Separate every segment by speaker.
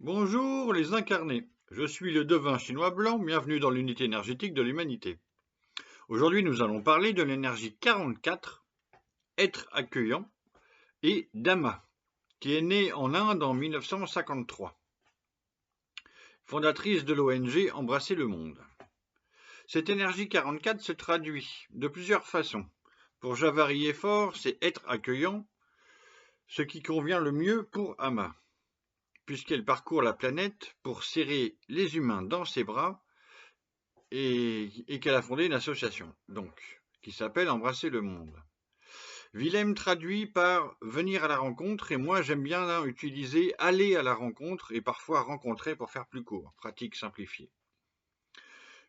Speaker 1: Bonjour les incarnés, je suis le devin chinois blanc, bienvenue dans l'unité énergétique de l'humanité. Aujourd'hui nous allons parler de l'énergie 44, être accueillant, et d'Ama, qui est née en Inde en 1953. Fondatrice de l'ONG Embrasser le monde. Cette énergie 44 se traduit de plusieurs façons. Pour Javari Effort, c'est être accueillant, ce qui convient le mieux pour Ama, puisqu'elle parcourt la planète pour serrer les humains dans ses bras et qu'elle a fondé une association, donc, qui s'appelle Embrasser le monde. Willem traduit par venir à la rencontre, et moi j'aime bien là, utiliser aller à la rencontre et parfois rencontrer pour faire plus court, pratique simplifiée.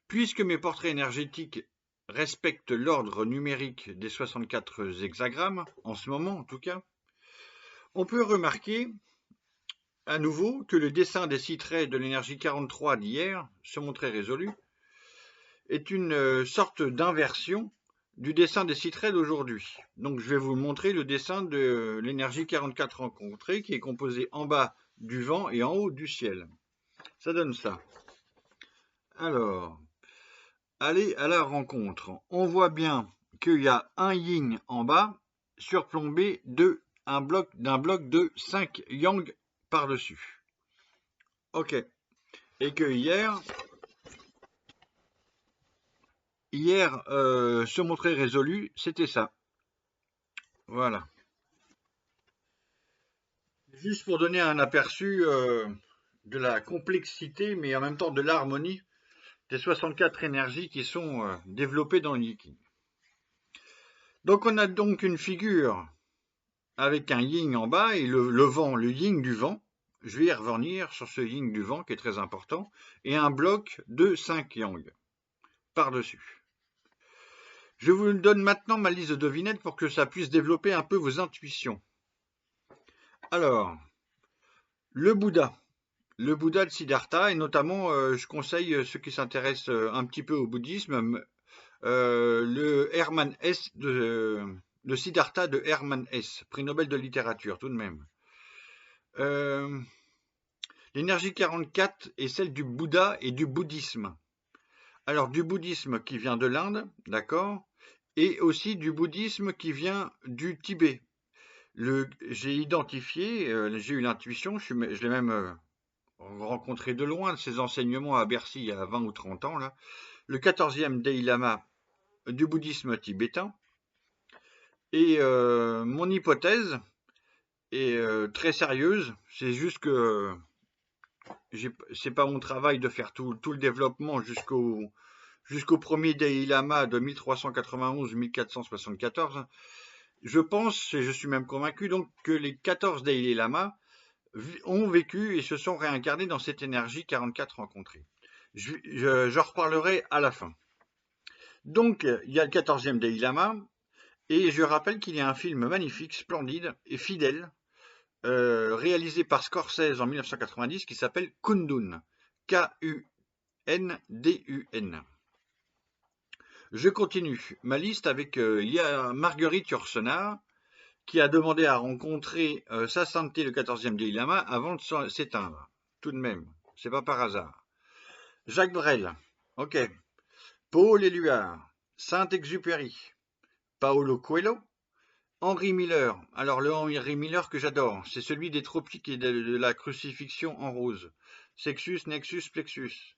Speaker 1: Puisque mes portraits énergétiques respectent l'ordre numérique des 64 hexagrammes, en ce moment en tout cas, on peut remarquer à nouveau que le dessin des 6 traits de l'énergie 43 d'hier, se montrait résolu, est une sorte d'inversion du dessin des 6 traits d'aujourd'hui. Donc je vais vous montrer le dessin de l'énergie 44 rencontrée qui est composée en bas du vent et en haut du ciel. Ça donne ça. Alors, aller à la rencontre. On voit bien qu'il y a un yin en bas surplombé d'un bloc de 5 yang par-dessus. Ok. Et que hier se montrait résolu, c'était ça. Voilà. Juste pour donner un aperçu de la complexité, mais en même temps de l'harmonie des 64 énergies qui sont développées dans le Yiking. Donc on a donc une figure avec un yin en bas et le vent, le yin du vent. Je vais y revenir sur ce yin du vent qui est très important. Et un bloc de 5 yang par-dessus. Je vous donne maintenant ma liste de devinettes pour que ça puisse développer un peu vos intuitions. Alors, le Bouddha. Le Bouddha de Siddhartha, et notamment, je conseille ceux qui s'intéressent un petit peu au bouddhisme, le Siddhartha de Hermann Hesse, prix Nobel de littérature tout de même. L'énergie 44 est celle du Bouddha et du bouddhisme. Alors du bouddhisme qui vient de l'Inde, d'accord, et aussi du bouddhisme qui vient du Tibet. J'ai identifié, j'ai eu l'intuition, je l'ai même rencontré de loin ses enseignements à Bercy il y a 20 ou 30 ans, là, le 14e Dalai Lama du bouddhisme tibétain. Et mon hypothèse est très sérieuse, c'est juste que c'est pas mon travail de faire tout le développement jusqu'au premier Dalai Lama de 1391-1474. Je pense, et je suis même convaincu, donc que les 14 Dalai Lama ont vécu et se sont réincarnés dans cette énergie 44 rencontrée. J'en reparlerai à la fin. Donc, il y a le 14e Dalai Lama, et je rappelle qu'il y a un film magnifique, splendide et fidèle, réalisé par Scorsese en 1990, qui s'appelle Kundun, K-U-N-D-U-N. Je continue ma liste avec il y a Marguerite Yourcenar, qui a demandé à rencontrer sa sainteté le 14e Dalai Lama avant de s'éteindre. Tout de même, c'est pas par hasard. Jacques Brel, ok. Paul Éluard, Saint-Exupéry, Paolo Coelho, Henry Miller. Alors le Henry Miller que j'adore, c'est celui des tropiques et de la crucifixion en rose. Sexus, Nexus, Plexus.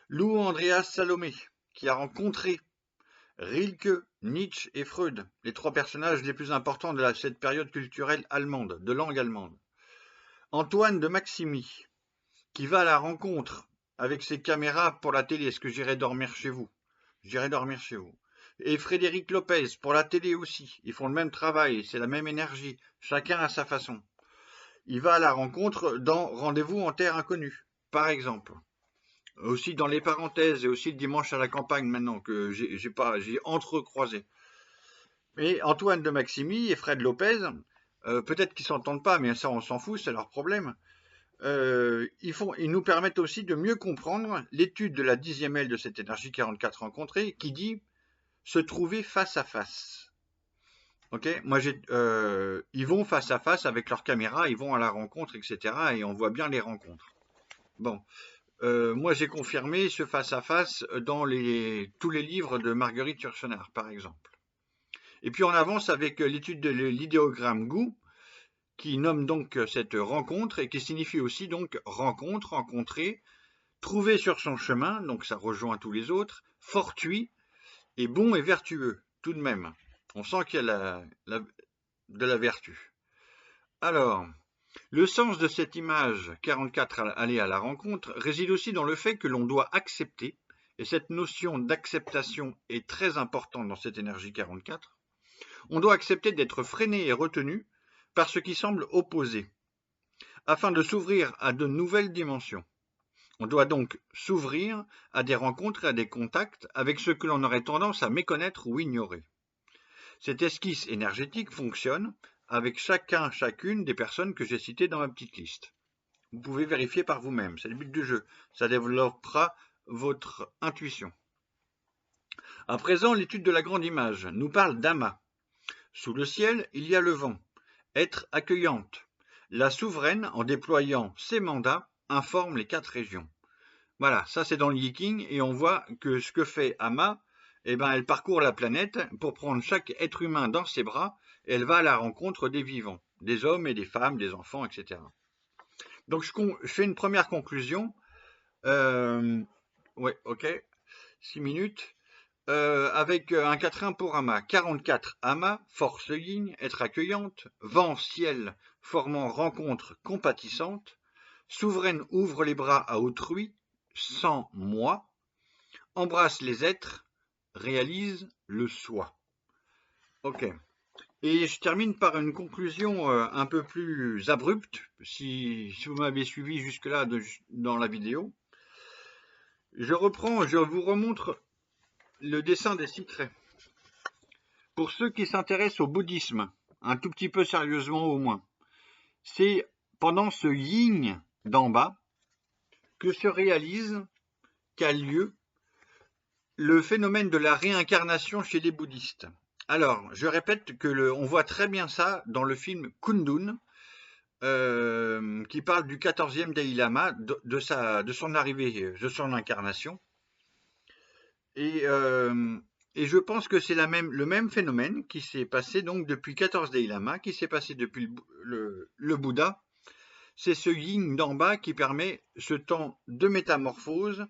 Speaker 1: Lou Andreas Salomé, qui a rencontré Rilke, Nietzsche et Freud, les 3 personnages les plus importants de cette période culturelle allemande, de langue allemande. Antoine de Maximi, qui va à la rencontre avec ses caméras pour la télé. Est-ce que j'irai dormir chez vous? J'irai dormir chez vous. Et Frédéric Lopez, pour la télé aussi. Ils font le même travail, c'est la même énergie, chacun à sa façon. Il va à la rencontre dans Rendez-vous en terre inconnue, par exemple. Aussi dans les parenthèses, et aussi le dimanche à la campagne maintenant, que j'ai entrecroisé. Et Antoine de Maximi et Fred Lopez, peut-être qu'ils s'entendent pas, mais ça on s'en fout, c'est leur problème. Ils nous permettent aussi de mieux comprendre l'étude de la 10e aile de cette énergie 44 rencontrée, qui dit se trouver face à face. Ok, moi ils vont face à face avec leur caméra, ils vont à la rencontre, etc. Et on voit bien les rencontres. Bon, moi j'ai confirmé ce face à face dans tous les livres de Marguerite Yourcenar, par exemple. Et puis on avance avec l'étude de l'idéogramme GOU, qui nomme donc cette rencontre et qui signifie aussi donc rencontre, rencontrer, trouver sur son chemin, donc ça rejoint tous les autres, fortuit et bon et vertueux, tout de même. On sent qu'il y a de la vertu. Alors, le sens de cette image 44 aller à la rencontre réside aussi dans le fait que l'on doit accepter, et cette notion d'acceptation est très importante dans cette énergie 44, on doit accepter d'être freiné et retenu par ce qui semble opposé, afin de s'ouvrir à de nouvelles dimensions. On doit donc s'ouvrir à des rencontres et à des contacts avec ceux que l'on aurait tendance à méconnaître ou ignorer. Cette esquisse énergétique fonctionne avec chacune des personnes que j'ai citées dans ma petite liste. Vous pouvez vérifier par vous-même, c'est le but du jeu. Ça développera votre intuition. À présent, l'étude de la grande image nous parle d'amas. Sous le ciel, il y a le vent. Être accueillante. La souveraine, en déployant ses mandats, informe les 4 régions. Voilà, ça c'est dans le Yiking, et on voit que ce que fait Ama, elle parcourt la planète pour prendre chaque être humain dans ses bras, et elle va à la rencontre des vivants, des hommes et des femmes, des enfants, etc. Donc je fais une première conclusion. Ouais, ok, 6 minutes. Avec un 4-1 pour Ama. 44 Ama, force yin, être accueillante, vent, ciel, formant rencontre compatissante, souveraine ouvre les bras à autrui, sans moi, embrasse les êtres, réalise le soi. Ok. Et je termine par une conclusion un peu plus abrupte, si vous m'avez suivi jusque-là dans la vidéo. Je vous remontre le dessin des 6 traits. Pour ceux qui s'intéressent au bouddhisme, un tout petit peu sérieusement au moins, c'est pendant ce yin d'en bas que se réalise, qu'a lieu, le phénomène de la réincarnation chez les bouddhistes. Alors, je répète que on voit très bien ça dans le film Kundun, qui parle du 14e Dalai Lama, de son arrivée, de son incarnation. Et je pense que c'est le même phénomène qui s'est passé donc depuis 14 Dalai Lama, qui s'est passé depuis le Bouddha. C'est ce yin d'en bas qui permet ce temps de métamorphose,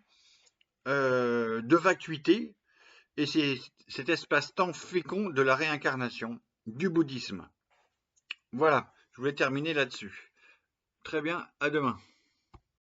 Speaker 1: de vacuité, et c'est cet espace-temps fécond de la réincarnation, du bouddhisme. Voilà, je voulais terminer là-dessus. Très bien, à demain.